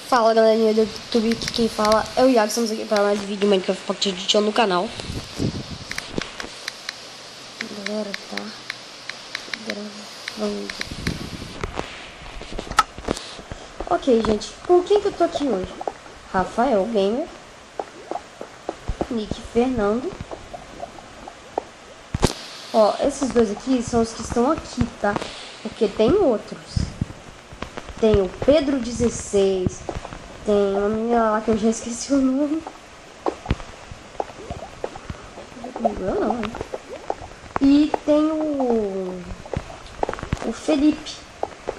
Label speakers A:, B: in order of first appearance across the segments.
A: Fala galerinha do YouTube, aqui quem fala é o Iago, estamos aqui para mais um vídeo de Minecraft Pocket Edition no canal. Galera, tá gravando. Ok, gente, com quem que eu tô aqui hoje? Rafael Gamer, Nick Fernando. Ó, esses dois aqui são os que estão aqui, tá? Porque tem outros. Tem o Pedro 16. Tem uma menina lá que eu já esqueci o nome. Eu não, hein? E tem o Felipe.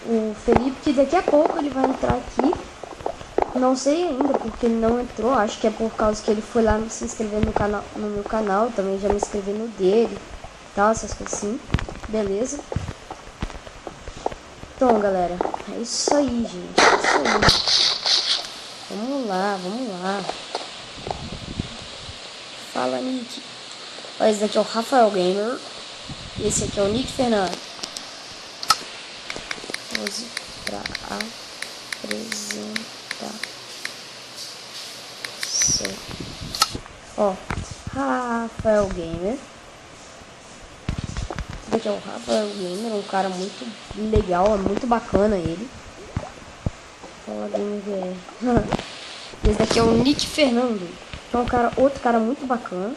A: O Felipe que daqui a pouco ele vai entrar aqui. Não sei ainda porque ele não entrou. Acho que é por causa que ele foi lá se inscrever no meu canal. Também já me inscrevi no dele. Tal, essas coisas assim. Beleza. Então, galera, é isso aí, gente. É isso aí. Vamos lá, vamos lá. Fala, Nick. Ó, esse daqui é o Rafael Gamer. E esse aqui é o Nick Fernando. Pose pra apresentar. Ó, Rafael Gamer. Esse daqui é o Rafael Gamer, um cara muito legal, é muito bacana ele. Fala Gamer. Esse daqui é o Nick Fernando, que é um cara, outro cara muito bacana.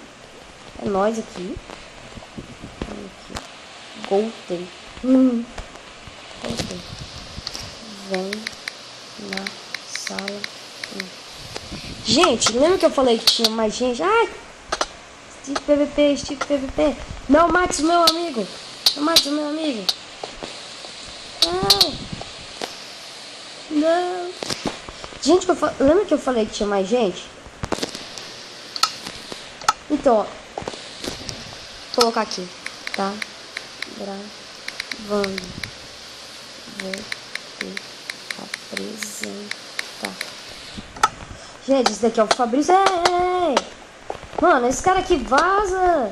A: É nós aqui. Golden. Golden. Vem na sala. Gente, lembra que eu falei que tinha mais gente? Ai! Steve PVP. Não, Max, meu amigo. Não, Max, meu amigo. Não. Gente, lembra que eu falei que tinha mais gente? Então, ó. Vou colocar aqui, tá? Gravando. Vou te apresentar. Gente, esse daqui é o Fabrício. Ei! Mano, esse cara aqui vaza.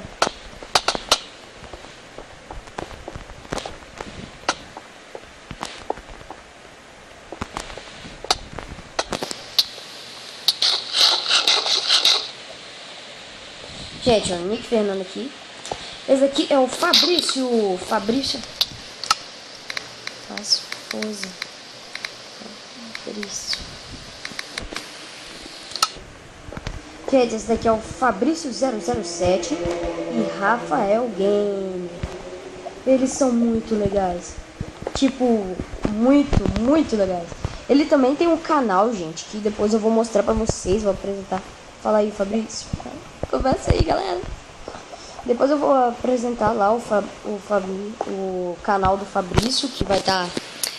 A: Gente, ó, Nick Fernando aqui. Esse aqui é o Fabrício. Fabrício. Faz pose. Fabrício. Gente, esse daqui é o Fabrício 007 e Rafael Game. Eles são muito legais. Tipo, muito legais. Ele também tem um canal, gente, que depois eu vou mostrar pra vocês, vou apresentar. Fala aí, Fabrício. Conversa aí, galera. Depois eu vou apresentar lá o canal do Fabrício, que vai estar...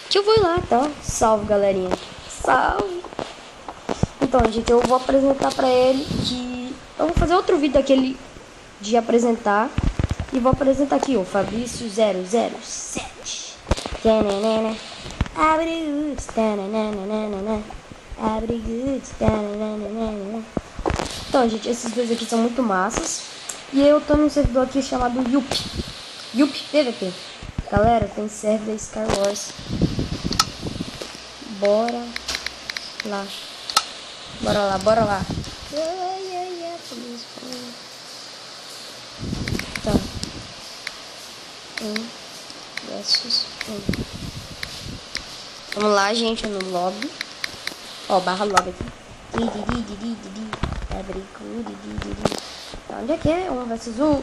A: Que eu vou ir lá, tá? Salve, galerinha. Salve. Então, gente, eu vou apresentar pra ele que... Eu vou fazer outro vídeo daquele de apresentar. E vou apresentar aqui, o Fabrício 007. Então, gente, esses dois aqui são muito massas. E eu tô num servidor aqui chamado Yup PVP. Galera, tem server da Star Wars. Bora lá. Bora lá. Tá. 1 versus 1. Vamos lá, gente, no lobby. Ó, barra lobby aqui. Tá, onde é que é? 1 versus 1.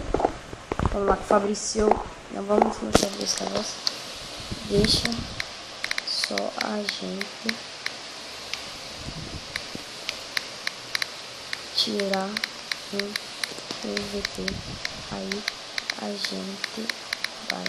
A: Vamos lá com o Fabrício. Não vamos mostrar esse negócio. Deixa só a gente tirar um PVP. Aí a gente vai.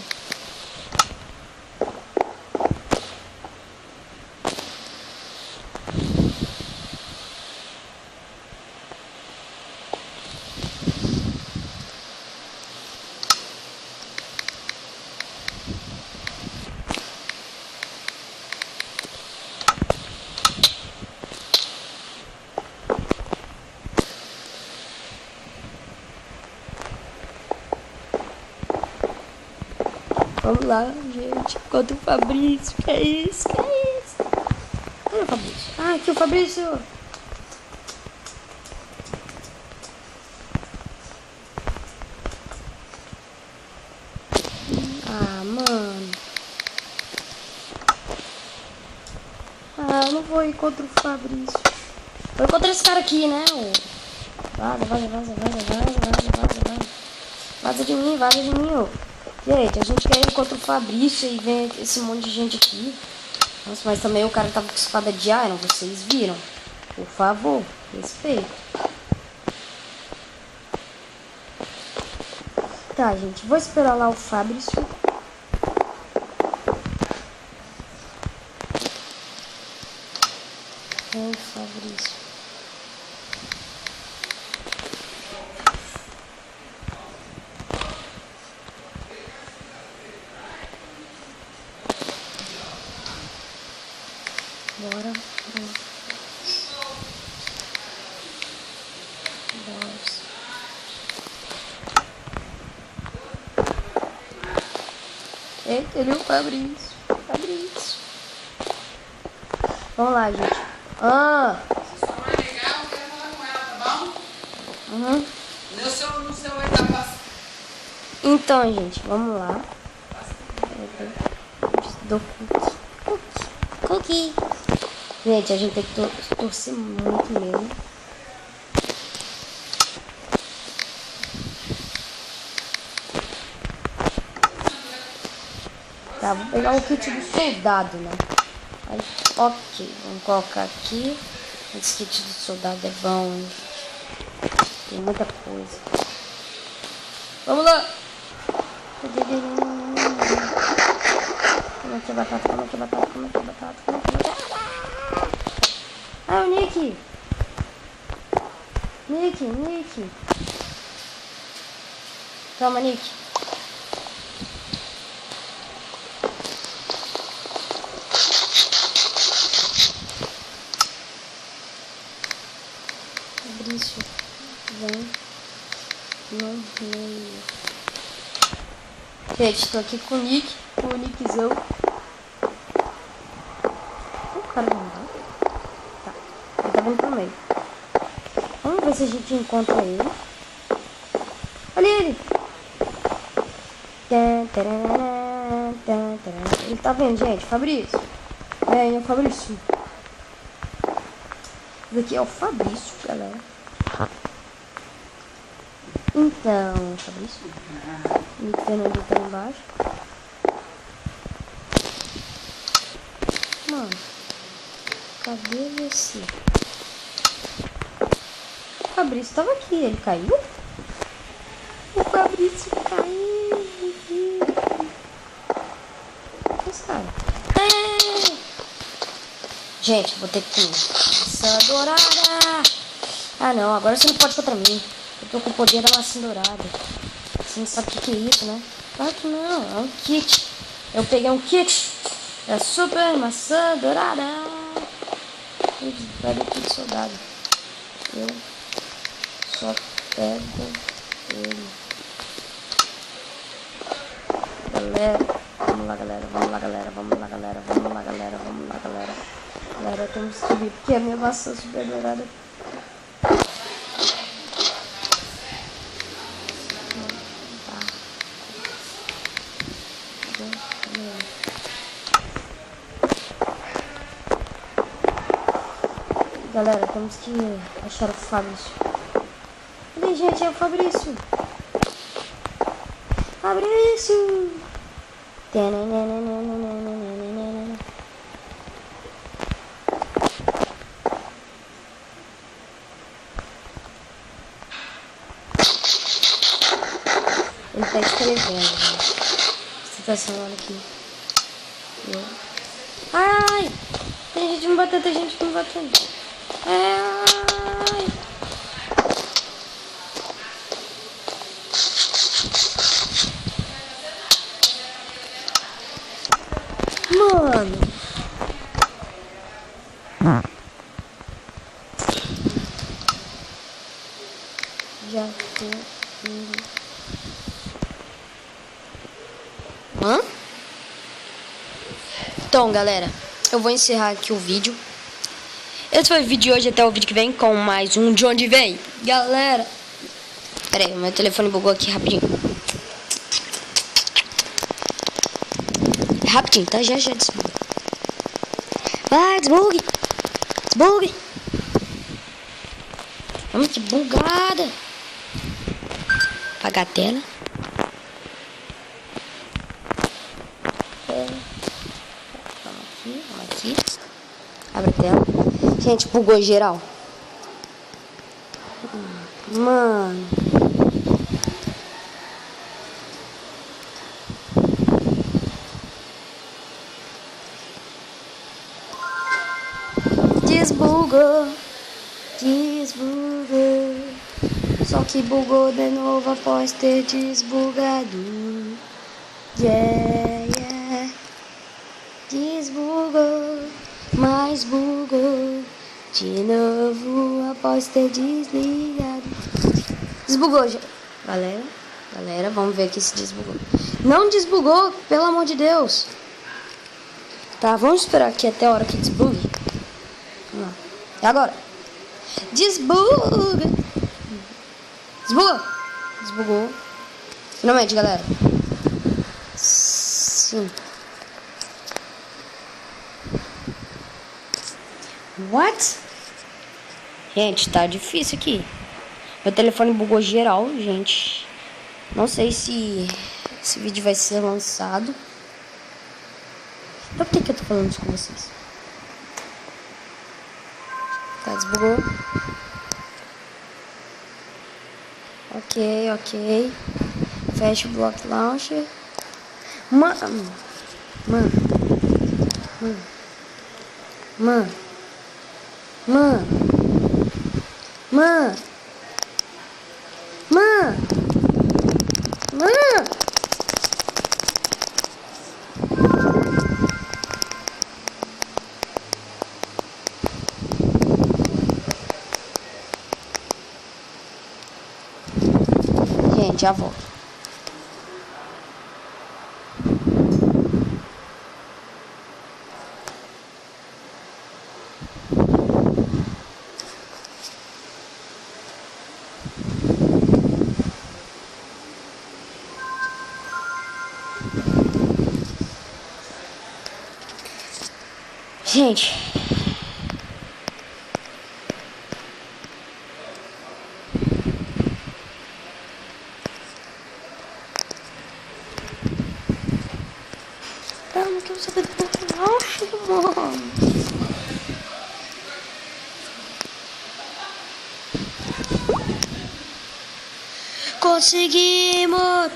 A: Vamos lá, gente. Contra o Fabrício. Que é isso? Fabrício. Ah, aqui o Fabrício. Ah, mano. Ah, eu não vou ir contra o Fabrício. Vou ir contra esse cara aqui, né? Vaza, vaza, vaza, vaza, vaza, vaza, vaza, vaza. Vaza de mim, vaza de mim, ó. Gente, a gente quer ir contra o Fabrício e vem esse monte de gente aqui. Nossa, mas também o cara tava com espada de iron, vocês viram? Por favor, respeito. Tá, gente, vou esperar lá o Fabrício. Vem, Fabrício. Bora. Eita, ele é o Fabrício. Fabrício. Vamos lá, gente.
B: Se for mais legal, eu quero falar com ela, tá bom?
A: Uhum.
B: No seu etapa.
A: Então, gente, vamos lá. Do cookie. Gente, a gente tem que torcer muito mesmo. Tá, vou pegar o kit do soldado, né? Aí, ok, vamos colocar aqui. Esse kit do soldado é bom. Tem muita coisa. Vamos lá! Como é que é batata? Como é que é batata? Como é que é batata? Como é que é batata? Ah, o Nick! Nick! Toma, Nick. Fabrício, vem no meio. Gente, tô aqui com o Nick, o Nickzão. O cara não dá. Tá, ele tá vindo pro meio. Vamos ver se a gente encontra ele. Olha ele! Ele tá vendo, gente? Fabrício. Venha, Fabrício. Esse aqui é o Fabrício, galera. Então, Fabrício. Nick Fernando tá embaixo. Mano, cadê você? O Fabrício tava aqui, ele caiu? O Fabrício caiu. Cara. Gente, vou ter que ir. Maçã dourada. Ah, não, agora você não pode contra mim. Eu tô com o poder da maçã dourada. Você não sabe o que é isso, né? Claro que não, é um kit. Eu peguei um kit. É super maçã dourada. Pega o kit soldado. Eu só pego ele. Galera. Vamos lá, galera. Galera, temos que subir porque a minha maçã super dourada. Galera, temos que achar o Fabrício. Cadê, gente? É o Fabrício. Fabrício! Ele tá escrevendo, gente. Situação aqui. Ai! Tem gente me batendo, Ai! Mano! Já tô indo. Hã? Então, galera, eu vou encerrar aqui o vídeo. Esse foi o vídeo de hoje, até o vídeo que vem com mais um De Onde Vem, galera. Pera aí, meu telefone bugou aqui rapidinho. Rapidinho, tá? Já desbuga. Vai, desbugue. Desbugue. Vamos, que bugada. Apagar a tela. Vamos aqui. Abre a tela. Gente, bugou geral. Mano. Desbugou. Só que bugou de novo após ter desbugado. Yeah. Desbugou, mas bugou de novo após ter desligado. Desbugou, galera, vamos ver aqui se desbugou. Não desbugou, pelo amor de Deus. Tá, vamos esperar aqui até a hora que desbugue. Não. E agora? Desbuga. Desbugou. Finalmente, galera. Sim. What? Gente, tá difícil aqui. Meu telefone bugou geral, gente. Não sei se esse vídeo vai ser lançado. Por que eu tô falando isso com vocês? Tá, desbugou. Ok. Fecha o Block Launcher. Mano. Gente, já volto. Gente, eu não quero saber do Block Launcher, mano. Conseguimos.